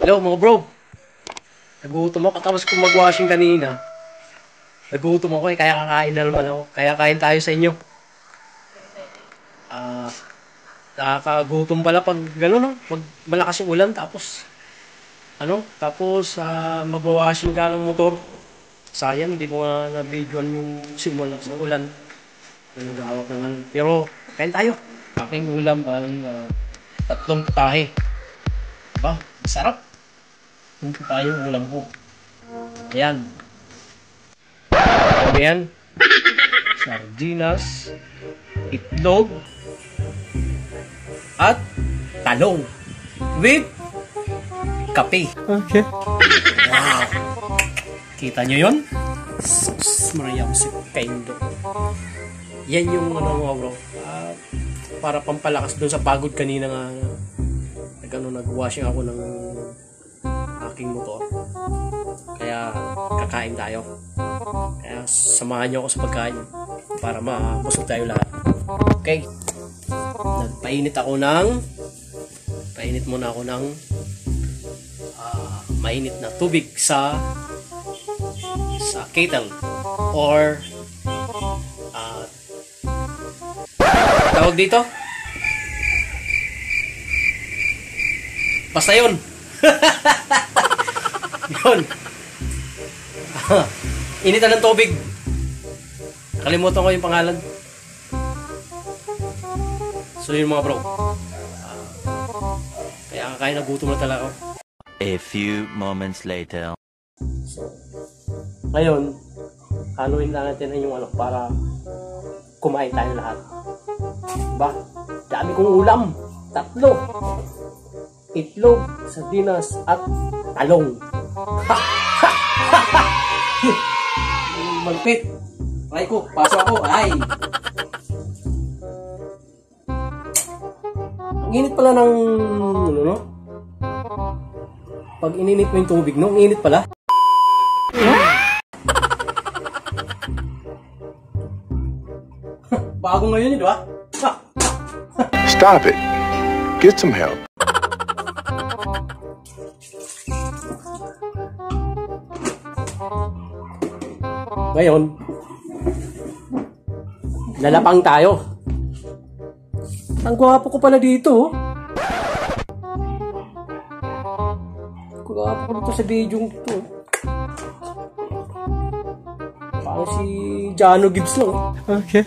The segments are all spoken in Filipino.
Hello mga bro. Nagutom ako tapos kung mag-washing kanina. Nagutom ako kaya kakain na naman ako. Kaya kain tayo sa inyo. Nakakagutom pala pag gano'n, no? Pag malakas yung ulan tapos mag-washing ka ng motor. Sayang, hindi ko nga na-videoan yung simula sa ulan. Nagawak naman. Pero kain tayo. Aking ulam tatlong putahe. Diba? Masarap. Yung putahe yung ulam ko. Ayan. Ayan. Sardinas. Itlog. At talong. With kape. Okay. Wow. Kita nyo yun? Sus, Maria Jose Pendo. Yan yung mga bro. Para pampalakas doon sa pagod kanina nga. Nag-washing ako ng aking motor. Kaya kakain tayo. Kaya samahan nyo ako sa pagkain para mabusog tayo lahat. Okay. Painit muna ako ng mainit na tubig sa kettle or tawag dito basta yun. Yun. Initan ng tubig, kalimutan ko yung pangalan. So yun mga bro, kaya kakain, nagutom na talaga ako. A few moments later. So, ngayon, haluin lang natin yung para kumain tayo lahat. Diba? Dami kong ulam. 3. Itlog, sardinas, at talong. Magpit. Try ko. Paso ako. Ay. Ang init pala ng pag ininit mo yung tubig, no? Ang init pala. Bago ngayon yun, di ba? Stop it. Get some help. Ngayon, lalapang tayo. Ang gwapo ko pala dito. Gwapo ko dito sa video ito. Parang si Jano Gibbs lang. Okay.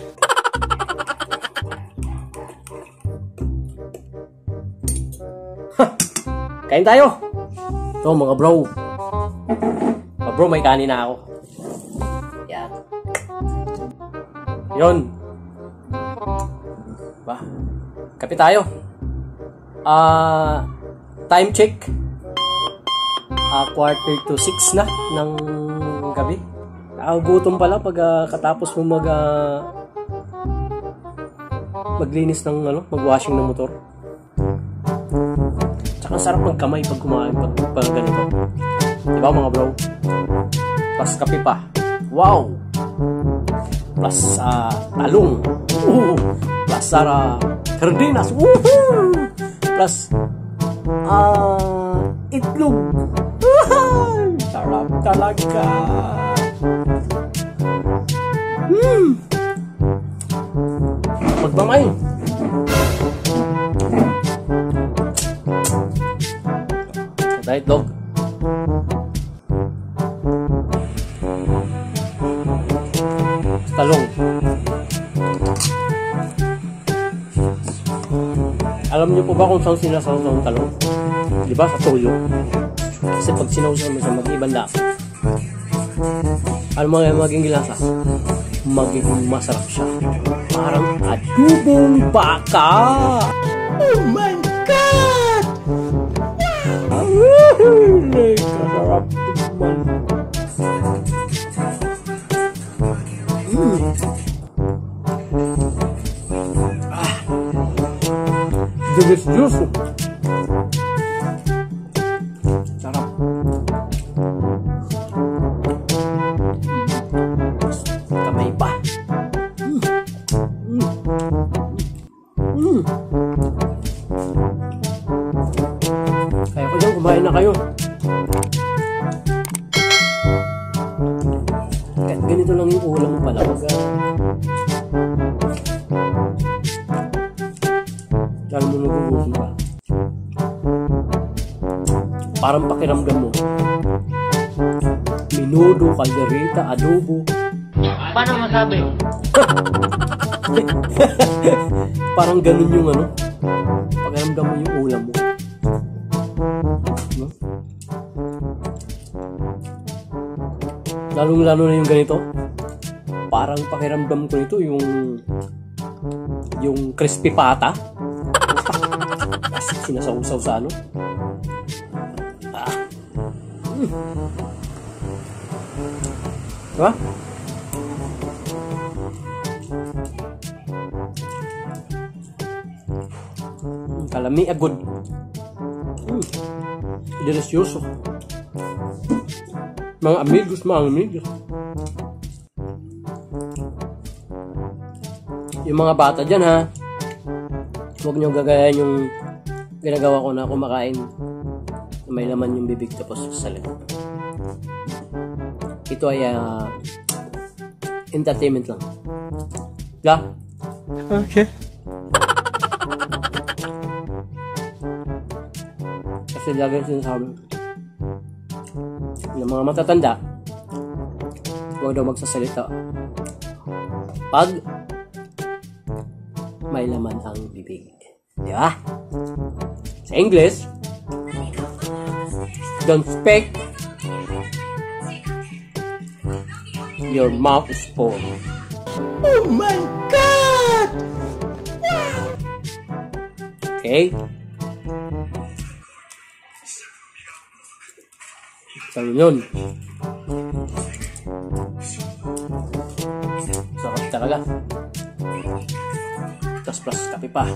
Kain tayo. Ito mga bro. Bro, may kanin na ako. Yan. Yun. Ba? Kape tayo. Time check. 5:45 na ng gabi. Gutom pala pag katapos mo maglinis ng mag-washing ng motor. Tsaka sarap magkamay pag kumain pag ganito. Diba mga bro? Plus kape pa. Wow! Plus talong. Plus sardinas. Plus itlog. Sarap talaga. Magmamay. Diet dog. Talong. Alam niyo po ba kung saan sinasaw ng talong? Di ba? Sa toyo. Kasi pag sinawsaw mo sa mag-ibang lasa, ano magiging lasa? Magiging masarap siya. Parang adubong baka! Oh my God! Kasarap man. Delicious. Sarap. Kamay pa. Kaya O dyan, kumain na kayo. Kahit ganito lang yung ulam pala. Lalo mo nagugutom ka. Parang pakiramdam mo. Menudo, caldereta, adobo. Paano masabi? Parang ganun yung ano. Pakiramdam mo yung ulam mo. No? Lalong-lalo na yung ganito. Parang pakiramdam ko nito yung crispy pata. Sinasawsaw sa ano. Diba? Kalami agad. Delicioso. Mga amigos. Yung mga bata dyan ha, huwag nyo gagayan yung ginagawa ko na kumakain na may laman yung bibig tapos sasalita. Ito ay entertainment lang. Yeah? Okay. Kasi lagi sinasabi ng mga matatanda, huwag daw magsasalita pag may laman ang bibig. Di ba? Sa English, don't speak. Your mouth is full. Oh my God! Okay? So yun. Sarap talaga. Tapos plus kape pa.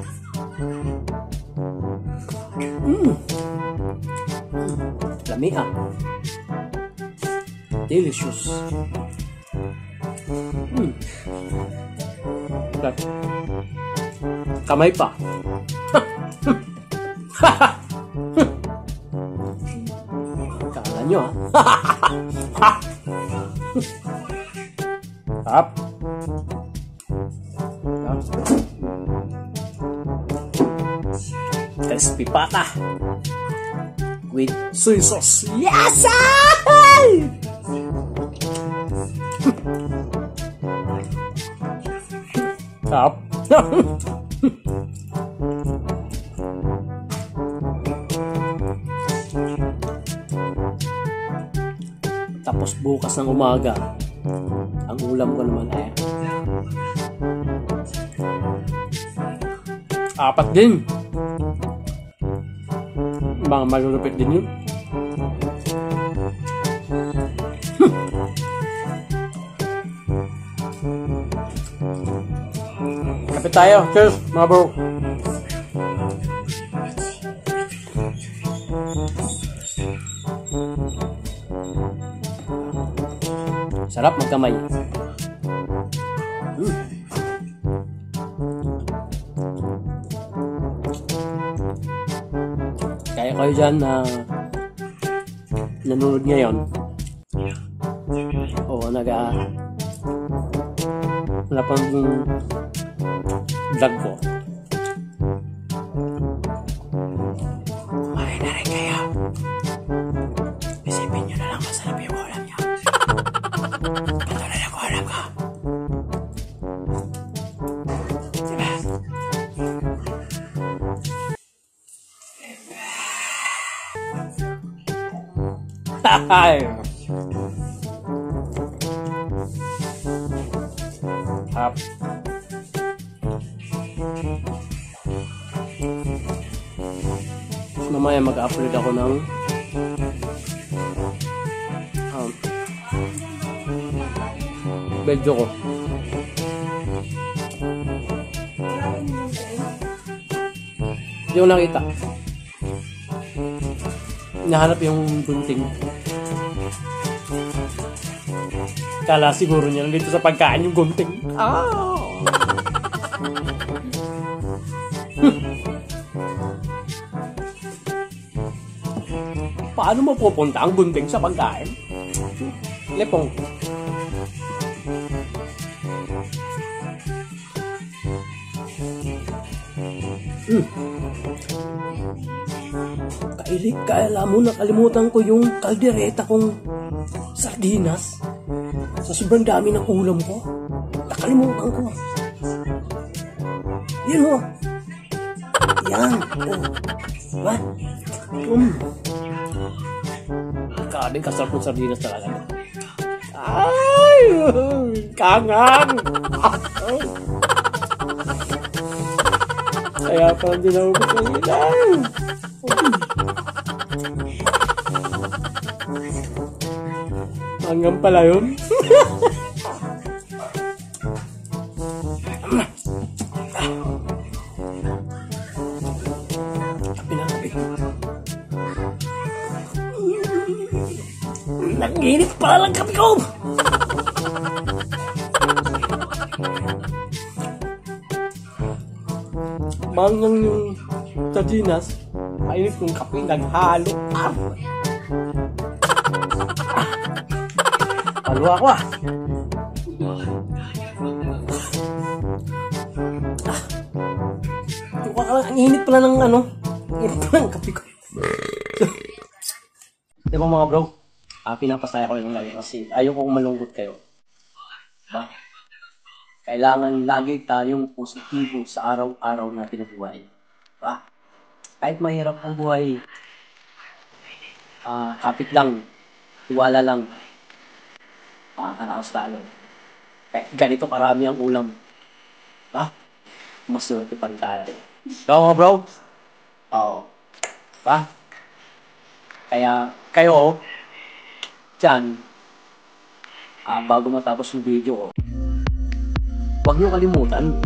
Lami ah. Delicious. Kamay pa. Kala nyo ah. Sarap. Crispy pata with soy sauce. Yes! Sarap. Tapos bukas ng umaga, ang ulam ko naman ay apat din. Mga malulupit din yun. Kapit tayo. Cheers, mga bro. Sarap magkamay. Kaya kayo dyan na nanonood ngayon o wala pang vlog ko, kumain na rin kayo. Isipin nyo na lang masarap yung ulam nyo. Ito na lang ulam ko. Diba? Ay. Up. Mamaya mag-upload ako ng video ko. Hindi ko nakita. Nahanap yung gunting. Kala siguro niya nandito sa pagkain yung gunting. paano mapupunta ang gunting sa pagkain? Lepong. Kailit, kaya mo nakalimutan ko yung kaldereta kong sardinas. Sa sobrang dami ng ulam ko, nakalimutan ko. Yan o. Yan. What? Kaming kasarap ng sardinas talaga. Ay! Kangang! Kaya pa hindi na ubus ng ilan. Hanggang pala yun. Kapi na kapi. Nanginit pala lang kapi ko! Mangang yung sardinas, mainit yung kape, naghalo. Halo ako ah. Ang init pala ng ano, init pala ng kape ko. Diba mga bro, pinapasaya ko yung lagi kasi ayoko malungkot kayo. Diba? Kailangan lagi tayong positibo sa araw-araw natin na buhay. Diba? Kahit mahirap ang buhay, kapit lang, tiwala lang, makakaraos talo. Kahit ganito karami ang ulam. Diba? Maswerte pa rin tayo. Diba mga bro? Oo. Diba? Kaya kayo, dyan, bago matapos yung video ko, huwag niyo kalimutan,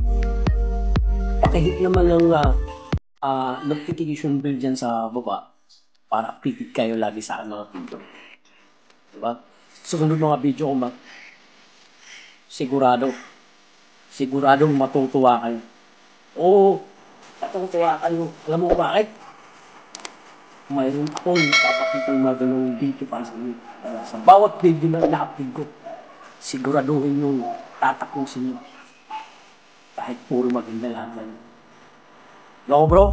pakihit naman ng notification bell dyan sa baba para updated kayo lagi sa mga video. Diba? Susunod mga video ko siguradong matutuwa kayo. Oo, matutuwa kayo. Alam mo bakit? Mayroon akong papakitang magandang video para sa inyo. Sa bawat video na na-upload ko, siguraduhin yung tatapusin nyo. Kahit puro maganda lahat lang. Loko bro?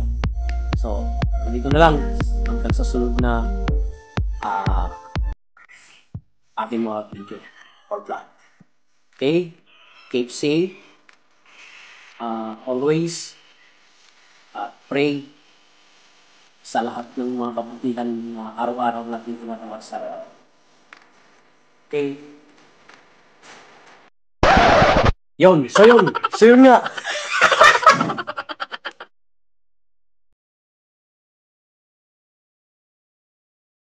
So, dito na lang. Hanggang sa sunod na ating mga video or vlog. Okay? Keep safe. Always pray sa lahat ng mga kabutihan na araw-araw natin ginagawa sa araw. Okay? So yun nga.